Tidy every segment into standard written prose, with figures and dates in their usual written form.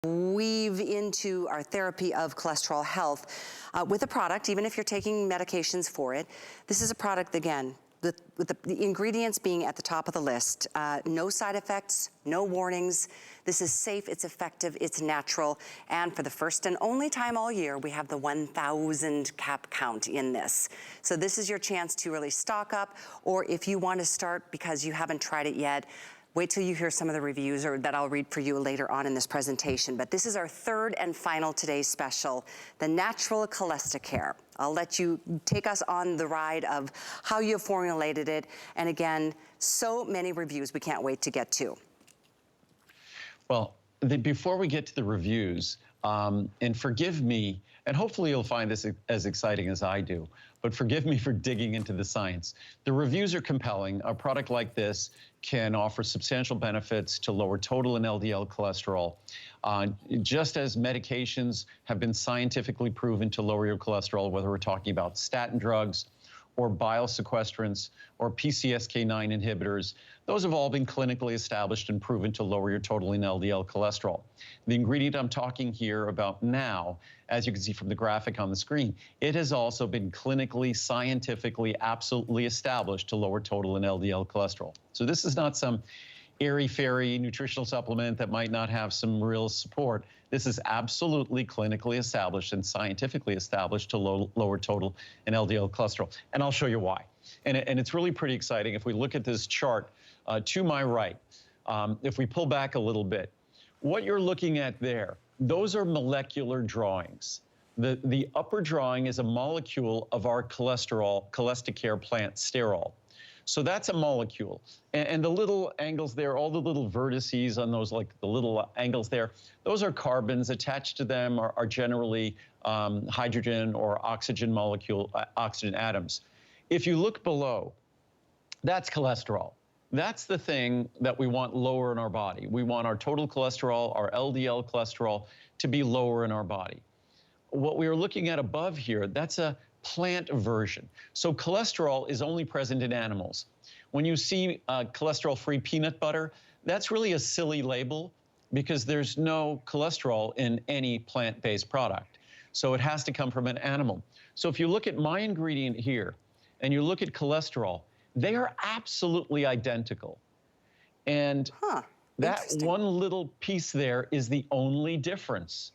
weave into our therapy of cholesterol health with a product, even if you're taking medications for it. This is a product, again, with the ingredients being at the top of the list. No side effects, no warnings. This is safe, it's effective, it's natural. And for the first and only time all year, we have the 1,000 cap count in this. So this is your chance to really stock up, or if you want to start because you haven't tried it yet, wait till you hear some of the reviews or that I'll read for you later on in this presentation. But this is our third and final today's special, the Natural CholestaCare. I'll let you take us on the ride of how you formulated it. And again, so many reviews we can't wait to get to. Well, before we get to the reviews, and forgive me, and hopefully you'll find this as exciting as I do, but forgive me for digging into the science. The reviews are compelling. A product like this can offer substantial benefits to lower total and LDL cholesterol. Just as medications have been scientifically proven to lower your cholesterol, whether we're talking about statin drugs or bile sequestrants or PCSK9 inhibitors, those have all been clinically established and proven to lower your total and LDL cholesterol. The ingredient I'm talking here about now, as you can see from the graphic on the screen, it has also been clinically, scientifically, absolutely established to lower total and LDL cholesterol. So this is not some airy-fairy nutritional supplement that might not have some real support. This is absolutely clinically established and scientifically established to lower total and LDL cholesterol. And I'll show you why. And it's really pretty exciting. If we look at this chart to my right, if we pull back a little bit, what you're looking at there, those are molecular drawings. The upper drawing is a molecule of our CholestaCare plant sterol. So that's a molecule. And the little angles there, all the little vertices on those, like the little angles there, those are carbons. Attached to them are generally hydrogen or oxygen oxygen atoms. If you look below, that's cholesterol. That's the thing that we want lower in our body. We want our total cholesterol, our LDL cholesterol, to be lower in our body. What we are looking at above here, that's a plant version. So cholesterol is only present in animals. When you see cholesterol-free peanut butter, that's really a silly label because there's no cholesterol in any plant-based product. So it has to come from an animal. So if you look at my ingredient here and you look at cholesterol, they are absolutely identical. And that one little piece there is the only difference.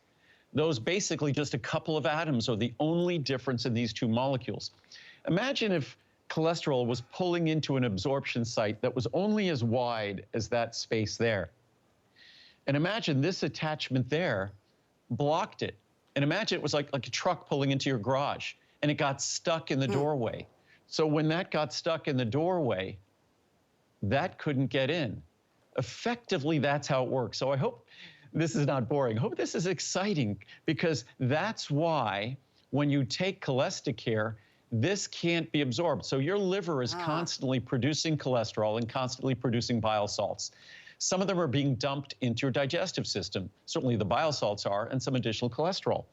Those basically just a couple of atoms are the only difference in these two molecules. Imagine if cholesterol was pulling into an absorption site that was only as wide as that space there. And imagine this attachment there blocked it. And imagine it was like a truck pulling into your garage and it got stuck in the doorway. So when that got stuck in the doorway, that couldn't get in. Effectively, that's how it works. So I hope this is not boring. I hope this is exciting because that's why when you take CholestaCare, this can't be absorbed. So your liver is constantly producing cholesterol and constantly producing bile salts. Some of them are being dumped into your digestive system. Certainly the bile salts are, and some additional cholesterol.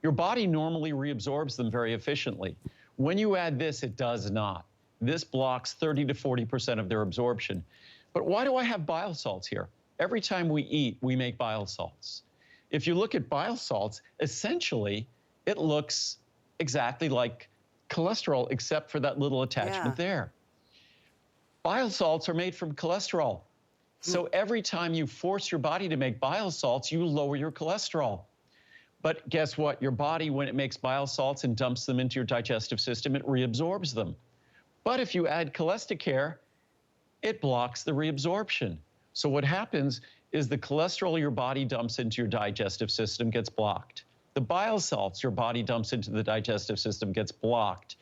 Your body normally reabsorbs them very efficiently. When you add this, it does not. This blocks 30 to 40% of their absorption. But why do I have bile salts here? Every time we eat, we make bile salts. If you look at bile salts, essentially, it looks exactly like cholesterol, except for that little attachment there. Bile salts are made from cholesterol. So every time you force your body to make bile salts, you lower your cholesterol. But guess what? Your body, when it makes bile salts and dumps them into your digestive system, it reabsorbs them. But if you add CholestaCare, it blocks the reabsorption. So what happens is the cholesterol your body dumps into your digestive system gets blocked. The bile salts your body dumps into the digestive system gets blocked.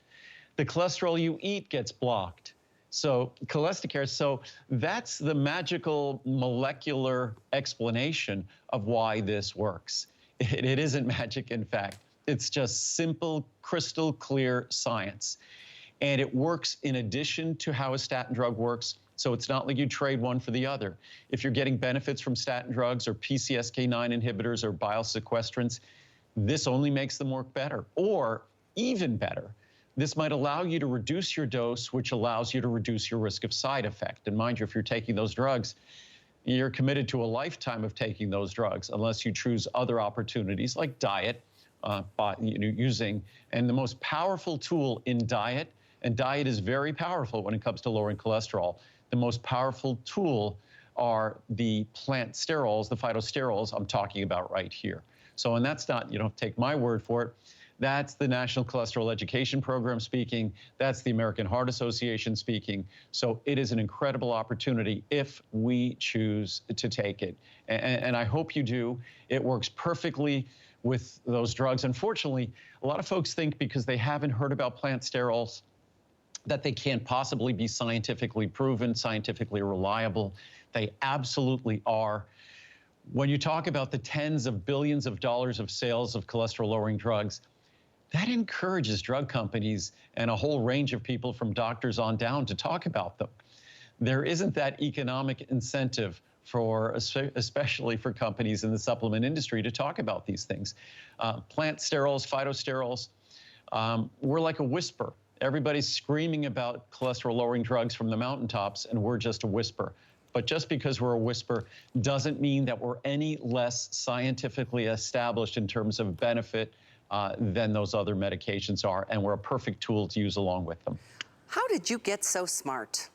The cholesterol you eat gets blocked. So CholestaCare, so that's the magical molecular explanation of why this works. It isn't magic, in fact. It's just simple, crystal clear science. And it works in addition to how a statin drug works. So it's not like you trade one for the other. If you're getting benefits from statin drugs or PCSK9 inhibitors or bile sequestrants, this only makes them work better. Or even better, this might allow you to reduce your dose, which allows you to reduce your risk of side effect. And mind you, if you're taking those drugs, you're committed to a lifetime of taking those drugs unless you choose other opportunities like diet, using, and the most powerful tool in diet, and diet is very powerful when it comes to lowering cholesterol. The most powerful tool are the plant sterols, the phytosterols I'm talking about right here. So, and that's not, you don't take my word for it. That's the National Cholesterol Education Program speaking. That's the American Heart Association speaking. So it is an incredible opportunity if we choose to take it. And I hope you do. It works perfectly with those drugs. Unfortunately, a lot of folks think because they haven't heard about plant sterols that they can't possibly be scientifically proven, scientifically reliable. They absolutely are. When you talk about the tens of billions of dollars of sales of cholesterol-lowering drugs, that encourages drug companies and a whole range of people from doctors on down to talk about them. There isn't that economic incentive for, especially for companies in the supplement industry, to talk about these things. Plant sterols, phytosterols, we're like a whisper. Everybody's screaming about cholesterol-lowering drugs from the mountaintops, and we're just a whisper. But just because we're a whisper doesn't mean that we're any less scientifically established in terms of benefit than those other medications are, and we're a perfect tool to use along with them. How did you get so smart?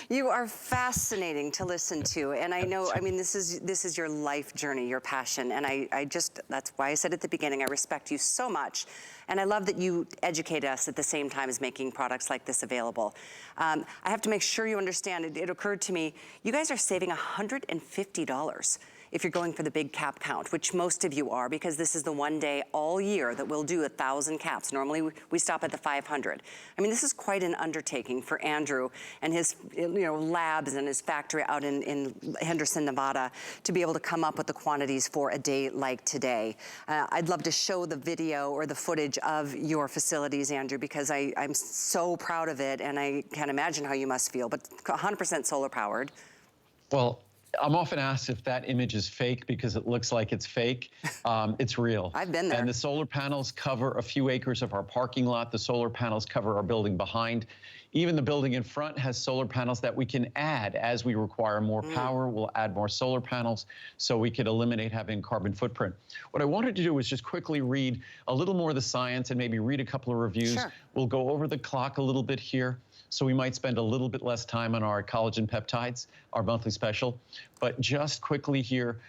You are fascinating to listen to, and I know, I mean, this is your life journey, your passion, and I just, that's why I said at the beginning, I respect you so much, and I love that you educate us at the same time as making products like this available. I have to make sure you understand, it occurred to me, you guys are saving $150 if you're going for the big cap count, which most of you are, because this is the one day all year that we'll do 1,000 caps. Normally we stop at the 500. I mean, this is quite an undertaking for Andrew and his labs and his factory out in Henderson, Nevada, to be able to come up with the quantities for a day like today. I'd love to show the video or the footage of your facilities, Andrew, because I'm so proud of it, and I can't imagine how you must feel, but 100% solar powered. Well, I'm often asked if that image is fake because it looks like it's fake. It's real. I've been there. And the solar panels cover a few acres of our parking lot. The solar panels cover our building behind. Even the building in front has solar panels that we can add as we require more power. We'll add more solar panels so we could eliminate having carbon footprint. What I wanted to do was just quickly read a little more of the science and maybe read a couple of reviews. Sure. We'll go over the clock a little bit here, so we might spend a little bit less time on our collagen peptides, our monthly special. But just quickly here,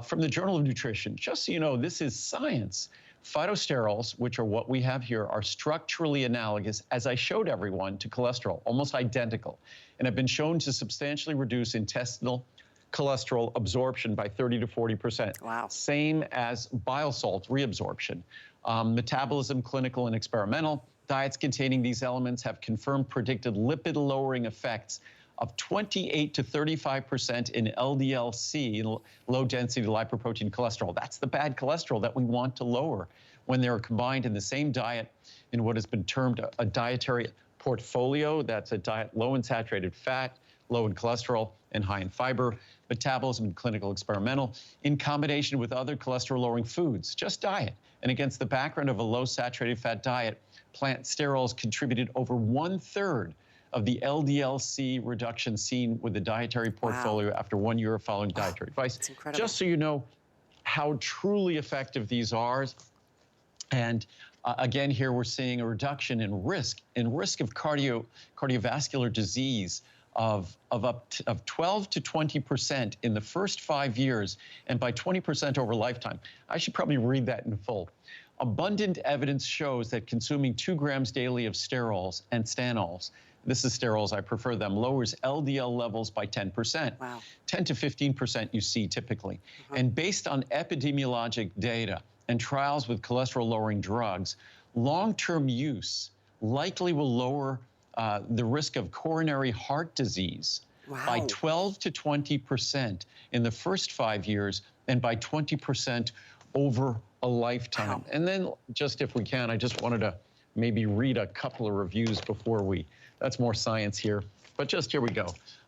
from the Journal of Nutrition, just so you know, this is science. Phytosterols, which are what we have here, are structurally analogous, as I showed everyone, to cholesterol, almost identical, and have been shown to substantially reduce intestinal cholesterol absorption by 30 to 40%. Wow. Same as bile salt reabsorption. Metabolism, clinical and experimental. Diets containing these elements have confirmed predicted lipid-lowering effects of 28 to 35% in LDL-C, low-density lipoprotein cholesterol. That's the bad cholesterol that we want to lower when they're combined in the same diet in what has been termed a dietary portfolio. That's a diet low in saturated fat, low in cholesterol, and high in fiber. Metabolism and clinical experimental in combination with other cholesterol-lowering foods, just diet. And against the background of a low saturated fat diet, plant sterols contributed over 1/3 of the LDL-C reduction seen with the dietary portfolio after 1 year of following dietary advice. That's incredible. Just so you know how truly effective these are. And again, here we're seeing a reduction in risk of cardiovascular disease of 12 to 20% in the first 5 years, and by 20% over lifetime. I should probably read that in full. Abundant evidence shows that consuming 2 grams daily of sterols and stanols, this is sterols, I prefer them, lowers LDL levels by 10%. Wow. 10 to 15% you see typically. And based on epidemiologic data and trials with cholesterol-lowering drugs, long-term use likely will lower the risk of coronary heart disease by 12 to 20% in the first 5 years, and by 20% over a lifetime. And then, just if we can, I just wanted to maybe read a couple of reviews before that's more science here, but just here we go.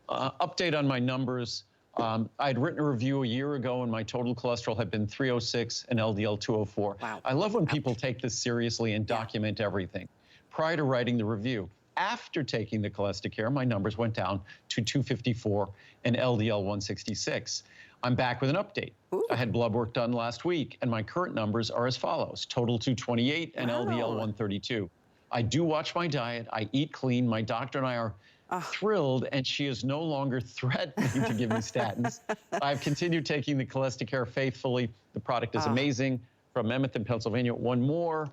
Update on my numbers. I'd written a review a year ago and my total cholesterol had been 306 and LDL 204. Wow. I love when people take this seriously and document everything. Prior to writing the review, after taking the CholestaCare, my numbers went down to 254 and LDL 166. I'm back with an update. Ooh. I had blood work done last week, and my current numbers are as follows: total 228 and LDL 132. I do watch my diet. I eat clean. My doctor and I are thrilled, and she is no longer threatening to give me statins. I've continued taking the CholestaCare faithfully. The product is amazing. From Memmott in Pennsylvania. One more.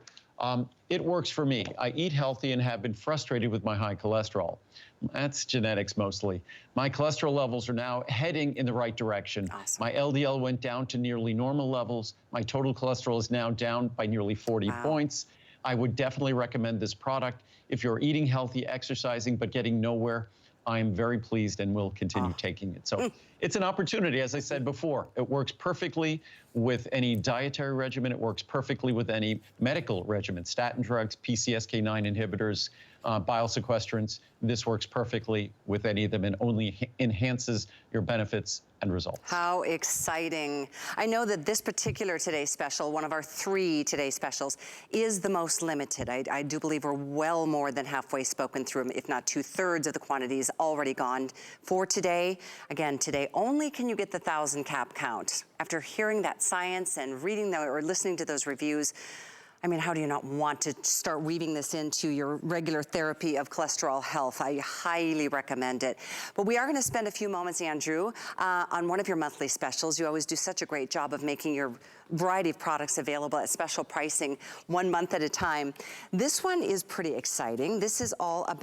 It works for me. I eat healthy and have been frustrated with my high cholesterol. That's genetics mostly. My cholesterol levels are now heading in the right direction. Awesome. My LDL went down to nearly normal levels. My total cholesterol is now down by nearly 40 points. I would definitely recommend this product. If you're eating healthy, exercising, but getting nowhere, I am very pleased and will continue taking it. So it's an opportunity, as I said before. It works perfectly with any dietary regimen. It works perfectly with any medical regimen, statin drugs, PCSK9 inhibitors, bile sequestrants. This works perfectly with any of them and only enhances your benefits and results. How exciting. I know that this particular Today Special, one of our 3 Today Specials, is the most limited. I do believe we're well more than halfway spoken through, if not 2/3 of the quantities already gone for today. Again, today only can you get the 1,000 cap count. After hearing that science and reading or listening to those reviews, I mean, how do you not want to start weaving this into your regular therapy of cholesterol health? I highly recommend it. But we are going to spend a few moments, Andrew, on one of your monthly specials. You always do such a great job of making your variety of products available at special pricing 1 month at a time. This one is pretty exciting. This is all about